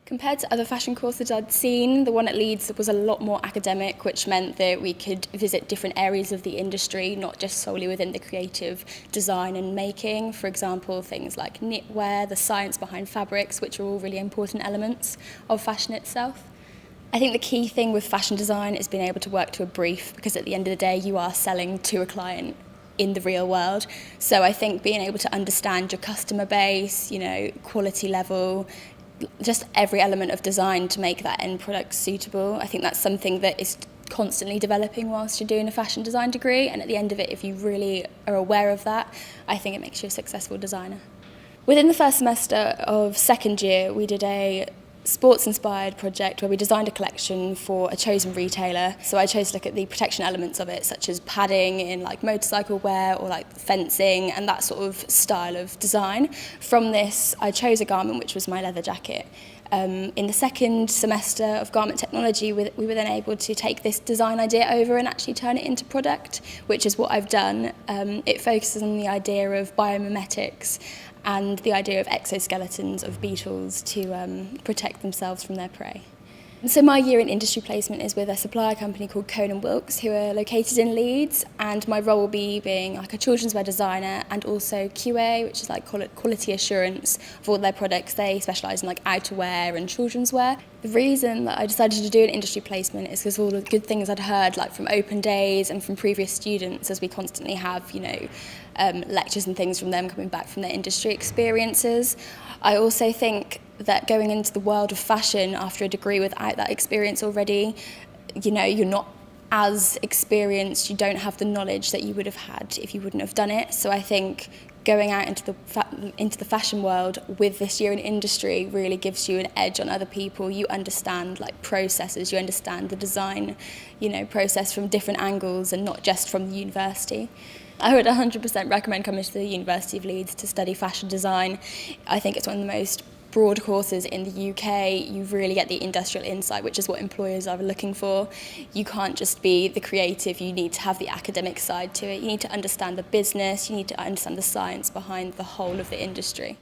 Compared to other fashion courses I'd seen, the one at Leeds was a lot more academic, which meant that we could visit different areas of the industry, not just solely within the creative design and making. For example, things like knitwear, the science behind fabrics, which are all really important elements of fashion itself. I think the key thing with fashion design is being able to work to a brief, because at the end of the day you are selling to a client in the real world. So I think being able to understand your customer base, quality level, just every element of design to make that end product suitable. I think that's something that is constantly developing whilst you're doing a fashion design degree, and at the end of it, if you really are aware of that, I think it makes you a successful designer. Within the first semester of second year, we did a sports-inspired project where we designed a collection for a chosen retailer. So I chose to look at the protection elements of it, such as padding in like motorcycle wear or like fencing and that sort of style of design. From this, I chose a garment which was my leather jacket. In the second semester of garment technology, we were then able to take this design idea over and actually turn it into product, which is what I've done. It focuses on the idea of biomimetics and the idea of exoskeletons of beetles to protect themselves from their prey. So my year in industry placement is with a supplier company called Cohn & Wilkes, who are located in Leeds, and my role will be being like a children's wear designer and also QA, which is like quality assurance of all their products. They specialise in like outerwear and children's wear. The reason that I decided to do an industry placement is because all the good things I'd heard like from open days and from previous students, as we constantly have, lectures and things from them coming back from their industry experiences. I also think that going into the world of fashion after a degree without that experience already, you're not as experienced, you don't have the knowledge that you would have had if you wouldn't have done it. So I think going out into the fashion world with this year in industry really gives you an edge on other people. You understand like processes, you understand the design, process from different angles and not just from the university. I would 100% recommend coming to the University of Leeds to study fashion design. I think it's one of the most broad courses in the UK. You really get the industrial insight, which is what employers are looking for. You can't just be the creative, you need to have the academic side to it. You need to understand the business, you need to understand the science behind the whole of the industry.